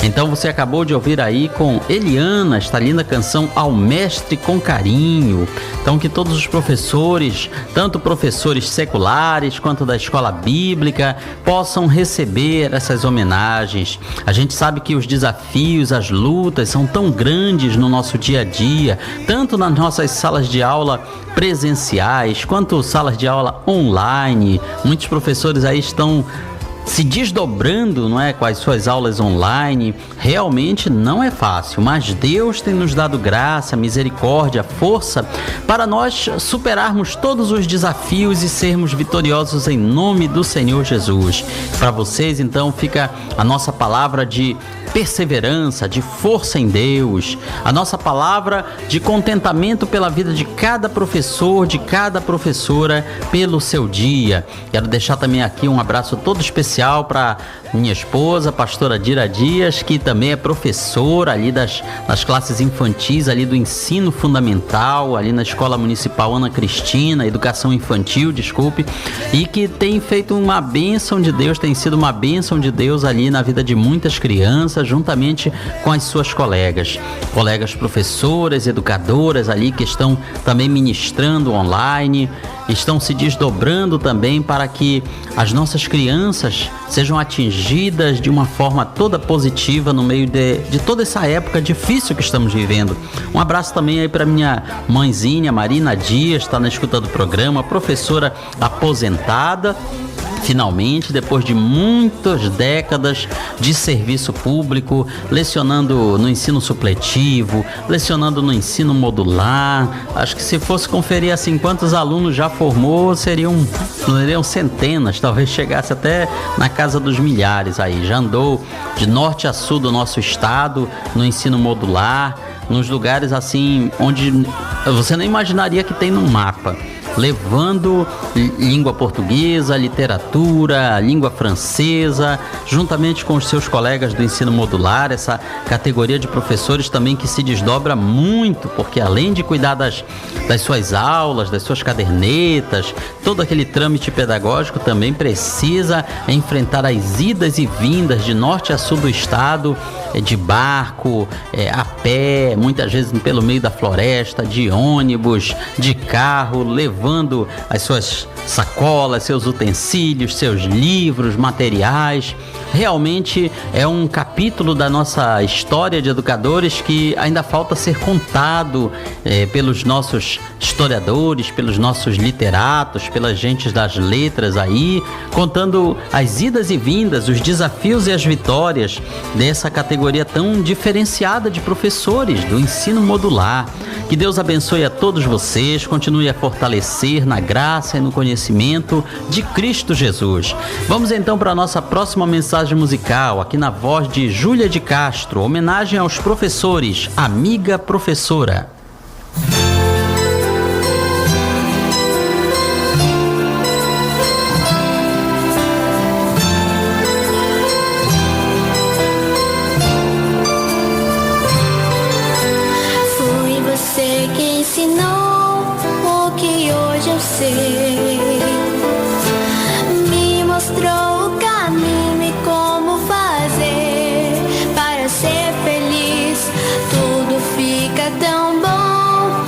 Então você acabou de ouvir aí com Eliana, esta linda canção Ao Mestre com Carinho. Então que todos os professores, tanto professores seculares quanto da escola bíblica, possam receber essas homenagens. A gente sabe que os desafios, as lutas são tão grandes no nosso dia a dia, tanto nas nossas salas de aula presenciais quanto salas de aula online. Muitos professores aí estão se desdobrando, não é, com as suas aulas online. Realmente não é fácil, mas Deus tem nos dado graça, misericórdia, força para nós superarmos todos os desafios e sermos vitoriosos em nome do Senhor Jesus. Para vocês, então, fica a nossa palavra de perseverança, de força em Deus, a nossa palavra de contentamento pela vida de cada professor, de cada das pelo seu dia. Quero deixar também aqui um abraço todo especial para minha esposa, pastora Dira Dias, que também é professora ali das classes infantis, ali do ensino fundamental, ali na Escola Municipal Ana Cristina, Educação Infantil, e que tem feito uma bênção de Deus, tem sido uma bênção de Deus ali na vida de muitas crianças, juntamente com as suas colegas professoras, educadoras ali que estão também ministrando online, estão se desdobrando também para que as nossas crianças sejam atingidas de uma forma toda positiva no meio de toda essa época difícil que estamos vivendo. Um abraço também aí para minha mãezinha, Marina Dias, está na escuta do programa, professora aposentada, finalmente, depois de muitas décadas de serviço público, lecionando no ensino supletivo, lecionando no ensino modular. Acho que se fosse conferir assim quantos alunos já formou, seriam centenas, talvez chegasse até na casa dos milhares aí. Já andou de norte a sul do nosso estado no ensino modular, nos lugares assim onde você nem imaginaria que tem no mapa, levando língua portuguesa, literatura, língua francesa, juntamente com os seus colegas do ensino modular, essa categoria de professores também que se desdobra muito, porque além de cuidar das suas aulas, das suas cadernetas, todo aquele trâmite pedagógico, também precisa enfrentar as idas e vindas de norte a sul do estado, de barco, a pé, muitas vezes pelo meio da floresta, de ônibus, de carro, levando as suas sacolas, seus utensílios, seus livros, materiais. Realmente é um capítulo da nossa história de educadores que ainda falta ser contado pelos nossos historiadores, pelos nossos literatos, pelas gentes das letras aí, contando as idas e vindas, os desafios e as vitórias dessa categoria tão diferenciada de professores do ensino modular. Que Deus abençoe a todos vocês, continue a fortalecer na graça e no conhecimento de Cristo Jesus. Vamos então para a nossa próxima mensagem musical, aqui na voz de Júlia de Castro, homenagem aos professores, Amiga Professora. Foi você que ensinou o que hoje eu sei, me mostrou o caminho e como fazer para ser feliz. Tudo fica tão bom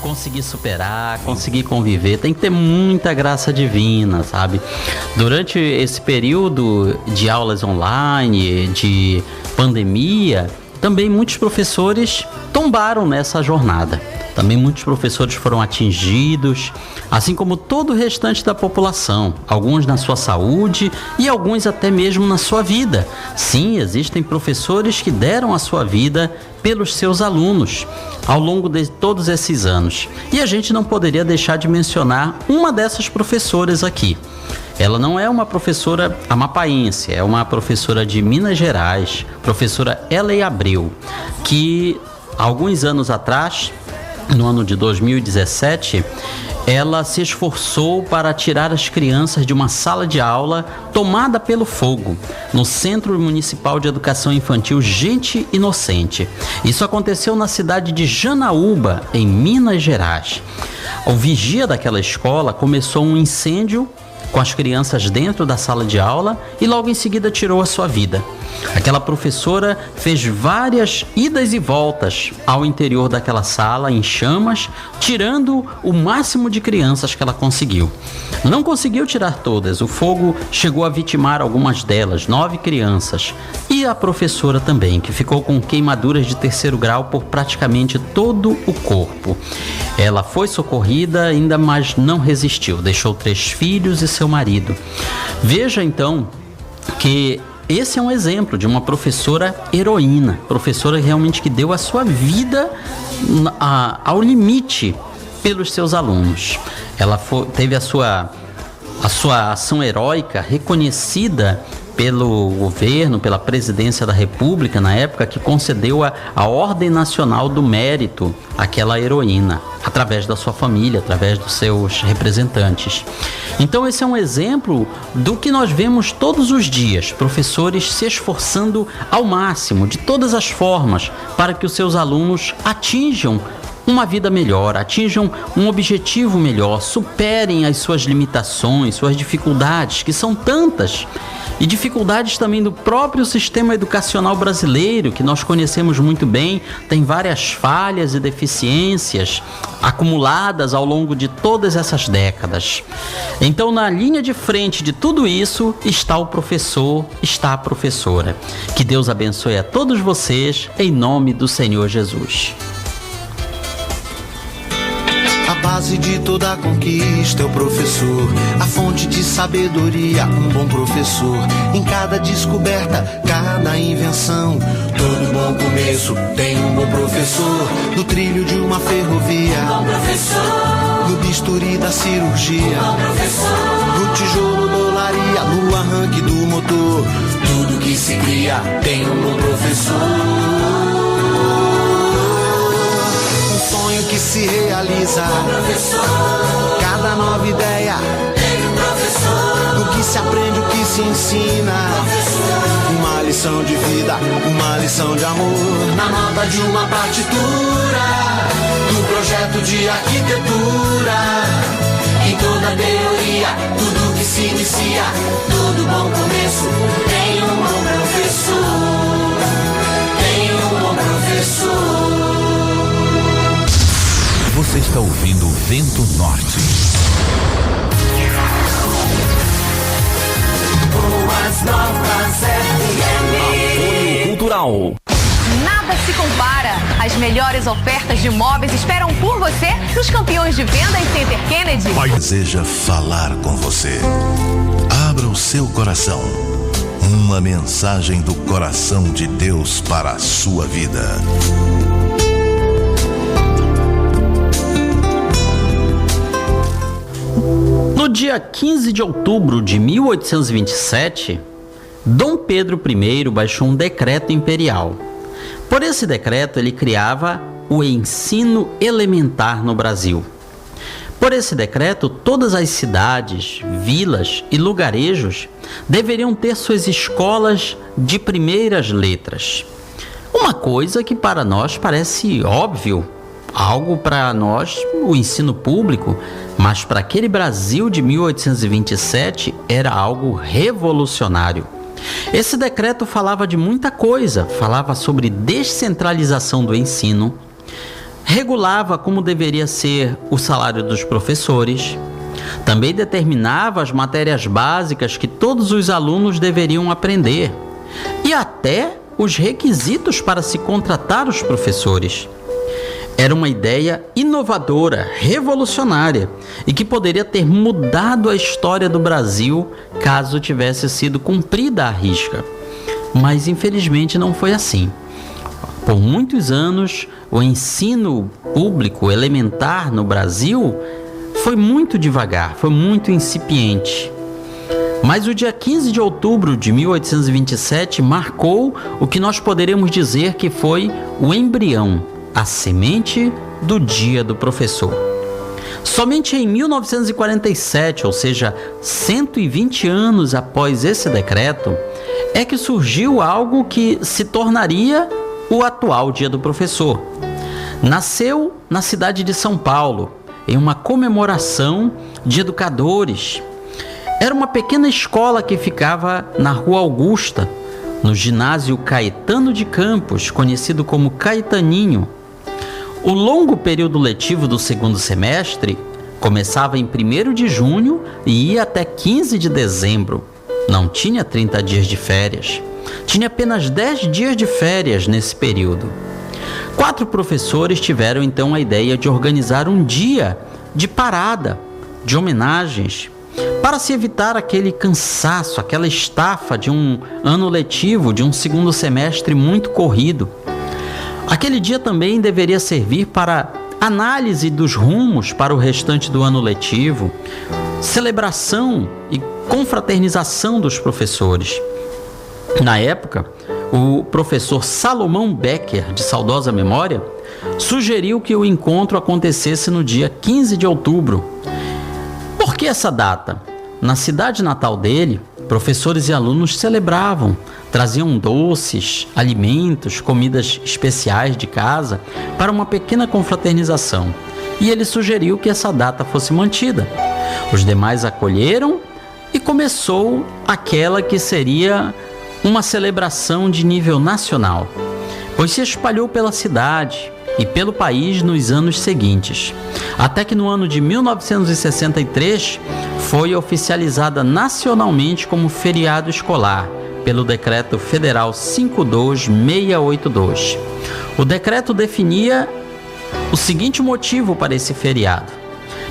conseguir superar, conseguir conviver. Tem que ter muita graça divina, sabe? Durante esse período de aulas online, de pandemia, também muitos professores tombaram nessa jornada. Também muitos professores foram atingidos, assim como todo o restante da população, alguns na sua saúde e alguns até mesmo na sua vida. Sim, existem professores que deram a sua vida pelos seus alunos ao longo de todos esses anos. E a gente não poderia deixar de mencionar uma dessas professoras aqui. Ela não é uma professora amapaense, é uma professora de Minas Gerais, professora Ellen Abreu, que alguns anos atrás, no ano de 2017, ela se esforçou para tirar as crianças de uma sala de aula tomada pelo fogo, no Centro Municipal de Educação Infantil Gente Inocente. Isso aconteceu na cidade de Janaúba, em Minas Gerais. O vigia daquela escola começou um incêndio com as crianças dentro da sala de aula e logo em seguida tirou a sua vida. Aquela professora fez várias idas e voltas ao interior daquela sala em chamas, tirando o máximo de crianças que ela conseguiu. Não conseguiu tirar todas, o fogo chegou a vitimar algumas delas, 9 crianças, e a professora também, que ficou com queimaduras de 3º grau por praticamente todo o corpo. Ela foi socorrida ainda, mas não resistiu, deixou 3 filhos e seu marido. Veja então que esse é um exemplo de uma professora heroína, professora realmente que deu a sua vida ao limite pelos seus alunos. Ela teve a sua ação heróica reconhecida pelo governo, pela presidência da República na época, que concedeu a Ordem Nacional do Mérito àquela heroína, através da sua família, através dos seus representantes. Então esse é um exemplo do que nós vemos todos os dias, professores se esforçando ao máximo, de todas as formas, para que os seus alunos atinjam uma vida melhor, atinjam um objetivo melhor, superem as suas limitações, suas dificuldades, que são tantas, e dificuldades também do próprio sistema educacional brasileiro, que nós conhecemos muito bem, tem várias falhas e deficiências acumuladas ao longo de todas essas décadas. Então, na linha de frente de tudo isso está o professor, está a professora. Que Deus abençoe a todos vocês, em nome do Senhor Jesus. A base de toda conquista é o professor, a fonte de sabedoria, um bom professor. Em cada descoberta, cada invenção, todo bom começo tem um bom professor. No trilho de uma ferrovia, um bom professor. No bisturi da cirurgia, um bom professor. No tijolo da olaria, no arranque do motor, tudo que se cria tem um bom professor. Sonho que se realiza, professor. Cada nova ideia tem um professor. O que se aprende, o que se ensina, professor. Uma lição de vida, uma lição de amor. Na nota de uma partitura, do projeto de arquitetura. Em toda teoria, tudo que se inicia, todo bom começo tem um bom professor. Tem um bom professor. Você está ouvindo Vento Norte. Boas Novas FM. Apoio Cultural. Nada se compara. As melhores ofertas de imóveis esperam por você nos campeões de venda em Center Kennedy. Deseja falar com você. Abra o seu coração. Uma mensagem do coração de Deus para a sua vida. No dia 15 de outubro de 1827, Dom Pedro I baixou um decreto imperial. Por esse decreto, ele criava o ensino elementar no Brasil. Por esse decreto, todas as cidades, vilas e lugarejos deveriam ter suas escolas de primeiras letras. Uma coisa que para nós parece óbvio, algo para nós, o ensino público, mas para aquele Brasil de 1827 era algo revolucionário. Esse decreto falava de muita coisa, falava sobre descentralização do ensino, regulava como deveria ser o salário dos professores, também determinava as matérias básicas que todos os alunos deveriam aprender e até os requisitos para se contratar os professores. Era uma ideia inovadora, revolucionária e que poderia ter mudado a história do Brasil caso tivesse sido cumprida à risca. Mas infelizmente não foi assim. Por muitos anos, o ensino público elementar no Brasil foi muito devagar, foi muito incipiente. Mas o dia 15 de outubro de 1827 marcou o que nós poderemos dizer que foi o embrião, a semente do Dia do Professor. Somente em 1947, ou seja, 120 anos após esse decreto, é que surgiu algo que se tornaria o atual Dia do Professor. Nasceu na cidade de São Paulo, em uma comemoração de educadores. Era uma pequena escola que ficava na Rua Augusta, no ginásio Caetano de Campos, conhecido como Caetaninho. O longo período letivo do segundo semestre começava em 1º de junho e ia até 15 de dezembro. Não tinha 30 dias de férias. Tinha apenas 10 dias de férias nesse período. 4 professores tiveram então a ideia de organizar um dia de parada, de homenagens, para se evitar aquele cansaço, aquela estafa de um ano letivo, de um segundo semestre muito corrido. Aquele dia também deveria servir para análise dos rumos para o restante do ano letivo, celebração e confraternização dos professores. Na época, o professor Salomão Becker, de saudosa memória, sugeriu que o encontro acontecesse no dia 15 de outubro. Por que essa data? Na cidade natal dele, professores e alunos celebravam, traziam doces, alimentos, comidas especiais de casa para uma pequena confraternização. E ele sugeriu que essa data fosse mantida. Os demais acolheram e começou aquela que seria uma celebração de nível nacional, pois se espalhou pela cidade e pelo país nos anos seguintes, até que no ano de 1963 foi oficializada nacionalmente como feriado escolar pelo Decreto Federal 52682. O decreto definia o seguinte motivo para esse feriado: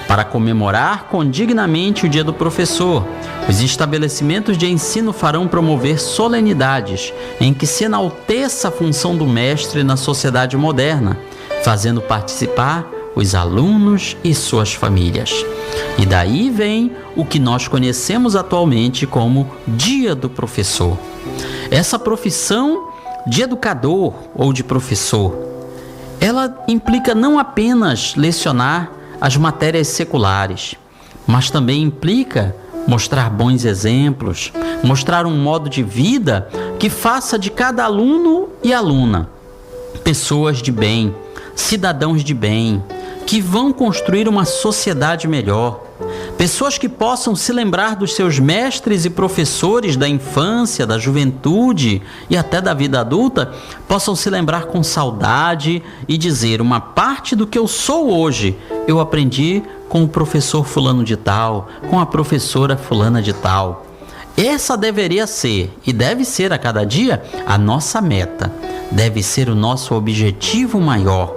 para comemorar condignamente o Dia do Professor, os estabelecimentos de ensino farão promover solenidades em que se enalteça a função do mestre na sociedade moderna, fazendo participar os alunos e suas famílias. E daí vem o que nós conhecemos atualmente como Dia do Professor. Essa profissão de educador ou de professor, ela implica não apenas lecionar as matérias seculares, mas também implica mostrar bons exemplos, mostrar um modo de vida que faça de cada aluno e aluna pessoas de bem, cidadãos de bem, que vão construir uma sociedade melhor. Pessoas que possam se lembrar dos seus mestres e professores da infância, da juventude e até da vida adulta, possam se lembrar com saudade e dizer: uma parte do que eu sou hoje, eu aprendi com o professor fulano de tal, com a professora fulana de tal. Essa deveria ser, e deve ser a cada dia, a nossa meta. Deve ser o nosso objetivo maior,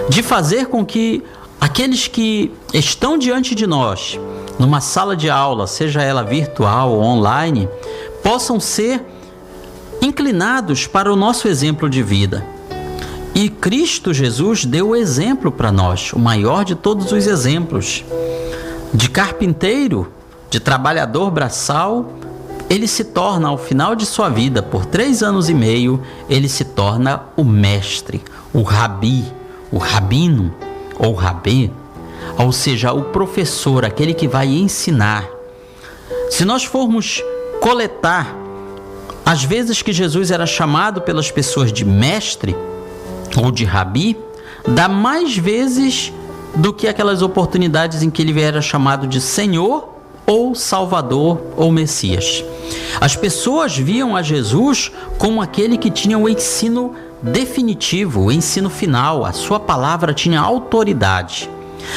de fazer com que aqueles que estão diante de nós, numa sala de aula, seja ela virtual ou online, possam ser inclinados para o nosso exemplo de vida. E Cristo Jesus deu o exemplo para nós, o maior de todos os exemplos. De carpinteiro, de trabalhador braçal, ele se torna, ao final de sua vida, por 3 anos e meio, ele se torna o mestre, o rabi, o rabino ou rabê, ou seja, o professor, aquele que vai ensinar. Se nós formos coletar as vezes que Jesus era chamado pelas pessoas de mestre ou de rabi, dá mais vezes do que aquelas oportunidades em que ele era chamado de Senhor ou Salvador ou Messias. As pessoas viam a Jesus como aquele que tinha o ensino definitivo, o ensino final. A sua palavra tinha autoridade.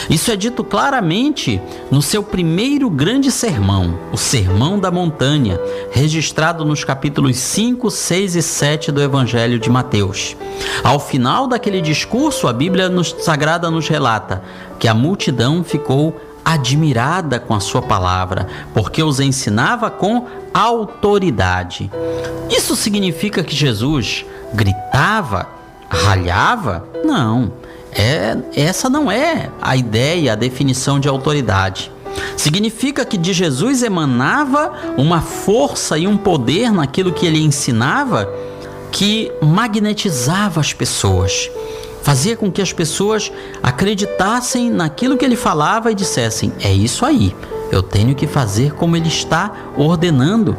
Isso é dito claramente no seu primeiro grande sermão, o Sermão da Montanha, registrado nos capítulos 5, 6 e 7 do Evangelho de Mateus. Ao final daquele discurso, a Bíblia Sagrada nos relata que a multidão ficou admirada com a sua palavra, porque os ensinava com autoridade. Isso significa que Jesus gritava, ralhava? Não. Essa não é a ideia, a definição de autoridade. Significa que de Jesus emanava uma força e um poder naquilo que ele ensinava que magnetizava as pessoas. Fazia com que as pessoas acreditassem naquilo que ele falava e dissessem: é isso aí, eu tenho que fazer como ele está ordenando.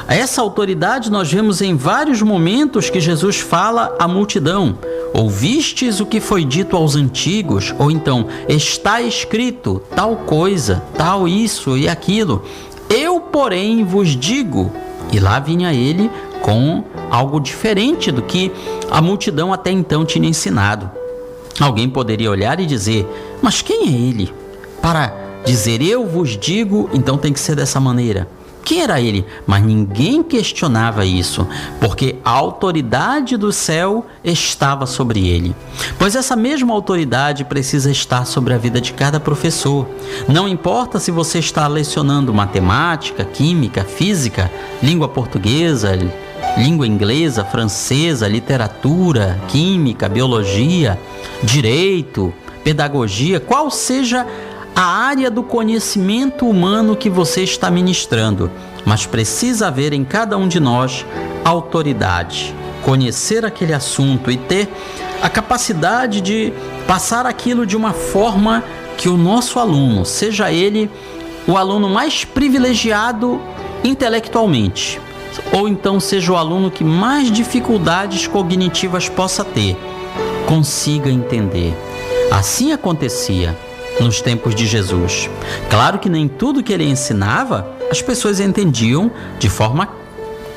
Essa autoridade nós vemos em vários momentos que Jesus fala à multidão: ouvistes o que foi dito aos antigos? Ou então, está escrito tal coisa, tal isso e aquilo. Eu, porém, vos digo. E lá vinha ele com algo diferente do que a multidão até então tinha ensinado. Alguém poderia olhar e dizer: mas quem é ele? Para dizer eu vos digo, então tem que ser dessa maneira. Quem era ele? Mas ninguém questionava isso, porque a autoridade do céu estava sobre ele. Pois essa mesma autoridade precisa estar sobre a vida de cada professor. Não importa se você está lecionando matemática, química, física, língua portuguesa, língua inglesa, francesa, literatura, química, biologia, direito, pedagogia, qual seja a área do conhecimento humano que você está ministrando, mas precisa haver em cada um de nós autoridade, conhecer aquele assunto e ter a capacidade de passar aquilo de uma forma que o nosso aluno, seja ele o aluno mais privilegiado intelectualmente, ou então seja o aluno que mais dificuldades cognitivas possa ter, consiga entender. Assim acontecia nos tempos de Jesus. Claro que nem tudo que ele ensinava as pessoas entendiam de forma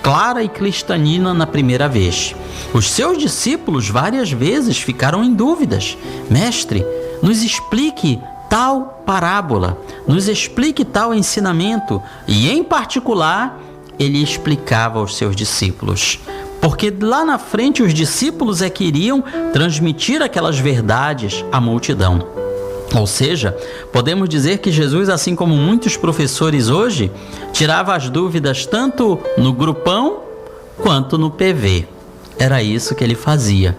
clara e cristalina na primeira vez. Os seus discípulos várias vezes ficaram em dúvidas: mestre, nos explique tal parábola, nos explique tal ensinamento. E em particular, ele explicava aos seus discípulos, porque lá na frente os discípulos é que iriam transmitir aquelas verdades à multidão. Ou seja, podemos dizer que Jesus, assim como muitos professores hoje, tirava as dúvidas tanto no grupão quanto no PV. Era isso que ele fazia.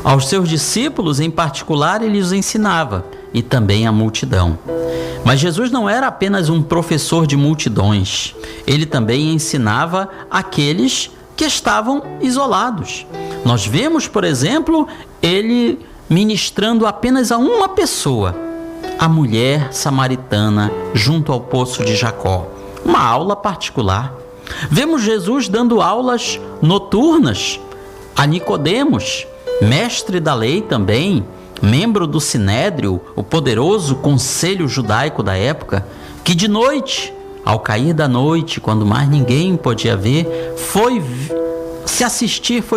Aos seus discípulos, em particular, ele os ensinava, e também à multidão. Mas Jesus não era apenas um professor de multidões. Ele também ensinava aqueles que estavam isolados. Nós vemos, por exemplo, ele ministrando apenas a uma pessoa, a mulher samaritana junto ao poço de Jacó. Uma aula particular. Vemos Jesus dando aulas noturnas a Nicodemos, mestre da lei também, membro do Sinédrio, o poderoso conselho judaico da época, que de noite, ao cair da noite, quando mais ninguém podia ver, foi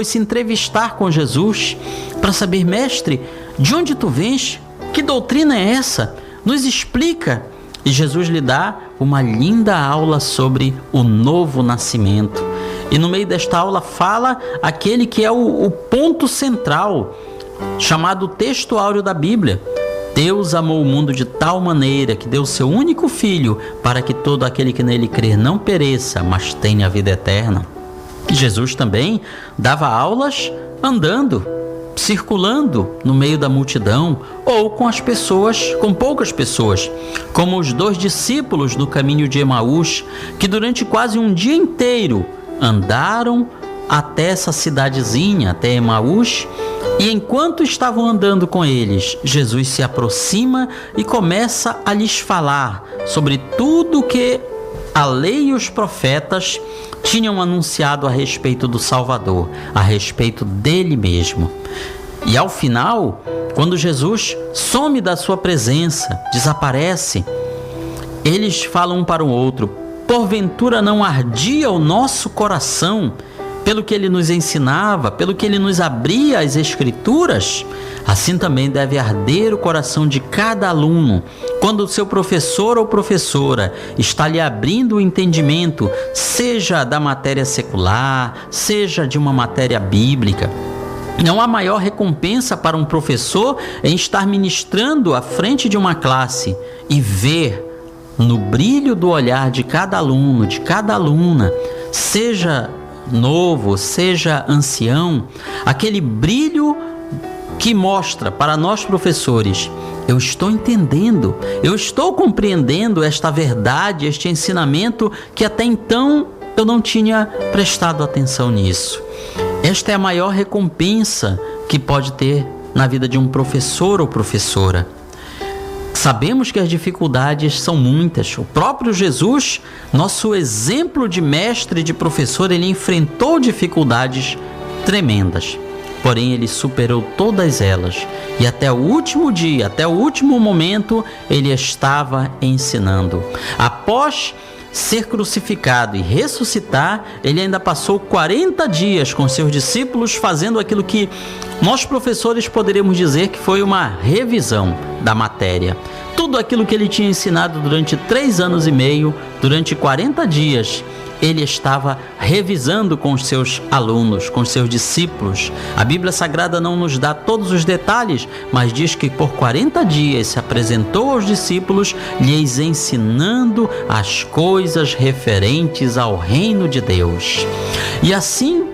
se entrevistar com Jesus para saber: mestre, de onde tu vens? Que doutrina é essa? Nos explica. E Jesus lhe dá uma linda aula sobre o novo nascimento. E no meio desta aula fala aquele que é o ponto central, chamado texto áureo da Bíblia. Deus amou o mundo de tal maneira que deu seu único filho, para que todo aquele que nele crer não pereça, mas tenha a vida eterna. E Jesus também dava aulas andando, circulando no meio da multidão, ou com as pessoas, com poucas pessoas, como os 2 discípulos do caminho de Emaús, que durante quase um dia inteiro andaram até essa cidadezinha, até Emaús, e enquanto estavam andando com eles, Jesus se aproxima e começa a lhes falar sobre tudo que a lei e os profetas tinham anunciado a respeito do Salvador, a respeito dele mesmo. E ao final, quando Jesus some da sua presença, desaparece, eles falam um para o outro: porventura não ardia o nosso coração pelo que ele nos ensinava, pelo que ele nos abria as Escrituras, assim também deve arder o coração de cada aluno quando o seu professor ou professora está lhe abrindo o entendimento, seja da matéria secular, seja de uma matéria bíblica. Não há maior recompensa para um professor em estar ministrando à frente de uma classe e ver no brilho do olhar de cada aluno, de cada aluna, seja novo, seja ancião, aquele brilho que mostra para nós professores: eu estou entendendo, eu estou compreendendo esta verdade, este ensinamento que até então eu não tinha prestado atenção nisso. Esta é a maior recompensa que pode ter na vida de um professor ou professora. Sabemos que as dificuldades são muitas. O próprio Jesus, nosso exemplo de mestre e de professor, ele enfrentou dificuldades tremendas. Porém, ele superou todas elas. E até o último dia, até o último momento, ele estava ensinando. Após ser crucificado e ressuscitar, ele ainda passou 40 dias com seus discípulos fazendo aquilo que nós professores poderíamos dizer que foi uma revisão da matéria. Tudo aquilo que ele tinha ensinado durante 3 anos e meio, durante 40 dias, ele estava revisando com os seus alunos, com os seus discípulos. A Bíblia Sagrada não nos dá todos os detalhes, mas diz que por 40 dias se apresentou aos discípulos, lhes ensinando as coisas referentes ao reino de Deus. E assim,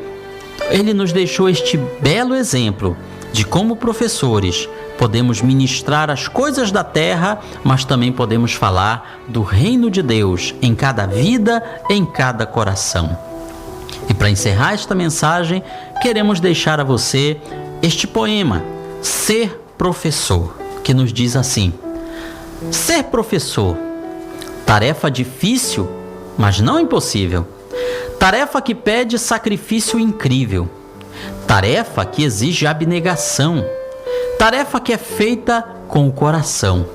ele nos deixou este belo exemplo de como professores podemos ministrar as coisas da terra, mas também podemos falar do reino de Deus em cada vida, em cada coração. E para encerrar esta mensagem, queremos deixar a você este poema, Ser Professor, que nos diz assim: ser professor, tarefa difícil, mas não impossível. Tarefa que pede sacrifício incrível. Tarefa que exige abnegação. Tarefa que é feita com o coração.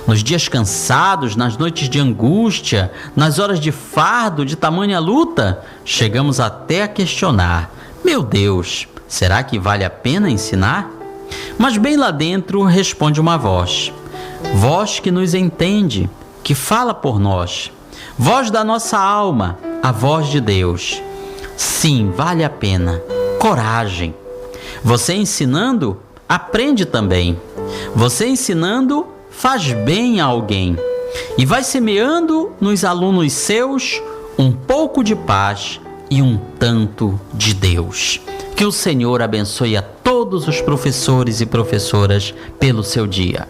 Nos dias cansados, nas noites de angústia, nas horas de fardo, de tamanha luta, chegamos até a questionar: meu Deus, será que vale a pena ensinar? Mas bem lá dentro responde uma voz. Voz que nos entende, que fala por nós. Voz da nossa alma, a voz de Deus. Sim, vale a pena. Coragem. Você ensinando, aprende também. Você ensinando, faz bem a alguém. E vai semeando nos alunos seus um pouco de paz e um tanto de Deus. Que o Senhor abençoe a todos os professores e professoras pelo seu dia.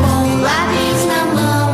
Com lápis na mão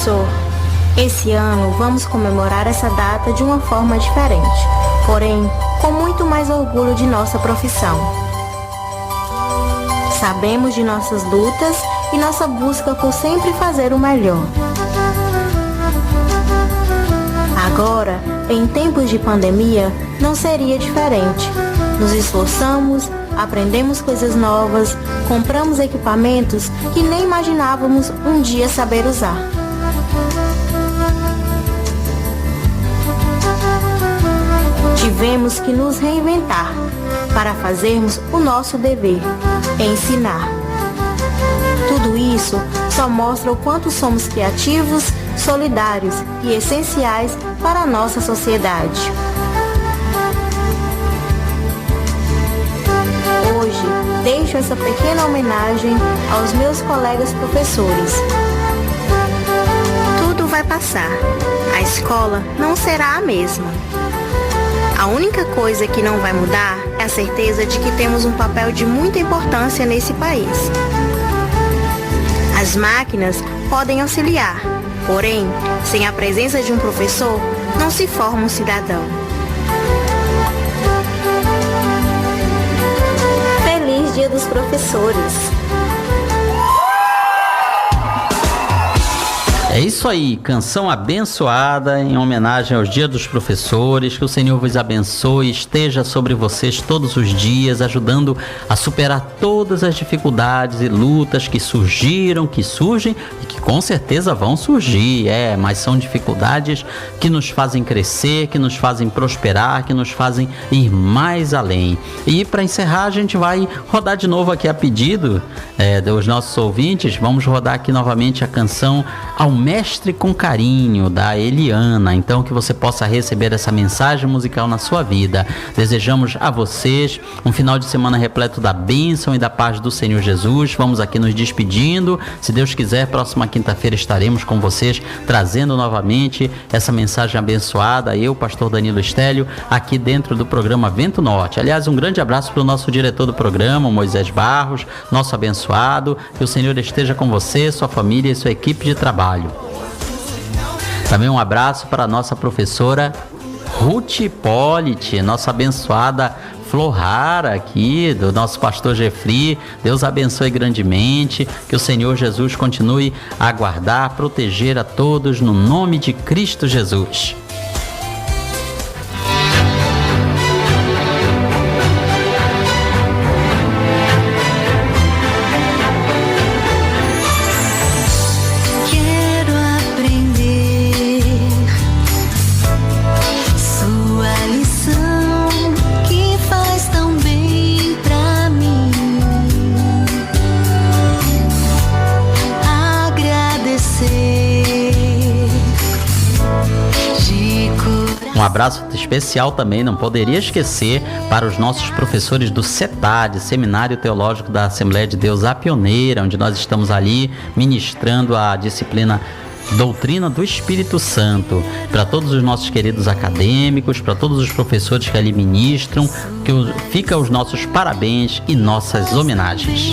professor, esse ano vamos comemorar essa data de uma forma diferente, porém com muito mais orgulho de nossa profissão. Sabemos de nossas lutas e nossa busca por sempre fazer o melhor. Agora, em tempos de pandemia, não seria diferente. Nos esforçamos, aprendemos coisas novas, compramos equipamentos que nem imaginávamos um dia saber usar. Tivemos que nos reinventar para fazermos o nosso dever, ensinar. Tudo isso só mostra o quanto somos criativos, solidários e essenciais para a nossa sociedade. Hoje, deixo essa pequena homenagem aos meus colegas professores. Tudo vai passar. A escola não será a mesma. A única coisa que não vai mudar é a certeza de que temos um papel de muita importância nesse país. As máquinas podem auxiliar, porém, sem a presença de um professor, não se forma um cidadão. Feliz Dia dos Professores! É isso aí, canção abençoada em homenagem aos Dias dos Professores. Que o Senhor vos abençoe, esteja sobre vocês todos os dias, ajudando a superar todas as dificuldades e lutas que surgiram, que surgem e que com certeza vão surgir. Mas são dificuldades que nos fazem crescer, que nos fazem prosperar, que nos fazem ir mais além. E para encerrar, a gente vai rodar de novo aqui a pedido dos nossos ouvintes. Vamos rodar aqui novamente a canção Ao Mestre com Carinho, da Eliana. Então, que você possa receber essa mensagem musical na sua vida. Desejamos a vocês um final de semana repleto da bênção e da paz do Senhor Jesus. Vamos aqui nos despedindo. Se Deus quiser, próxima quinta-feira estaremos com vocês, trazendo novamente essa mensagem abençoada. Eu, pastor Danilo Estélio, aqui dentro do programa Vento Norte. Aliás, um grande abraço para o nosso diretor do programa, Moisés Barros, nosso abençoado. Que o Senhor esteja com você, sua família e sua equipe de trabalho. Também um abraço para a nossa professora Ruth Hipólite, nossa abençoada Flor Rara aqui, do nosso pastor Jeffrey. Deus abençoe grandemente, que o Senhor Jesus continue a guardar, proteger a todos no nome de Cristo Jesus. Um abraço especial também, não poderia esquecer, para os nossos professores do CETAD, Seminário Teológico da Assembleia de Deus, a Pioneira, onde nós estamos ali ministrando a disciplina Doutrina do Espírito Santo. Para todos os nossos queridos acadêmicos, para todos os professores que ali ministram, fica os nossos parabéns e nossas homenagens.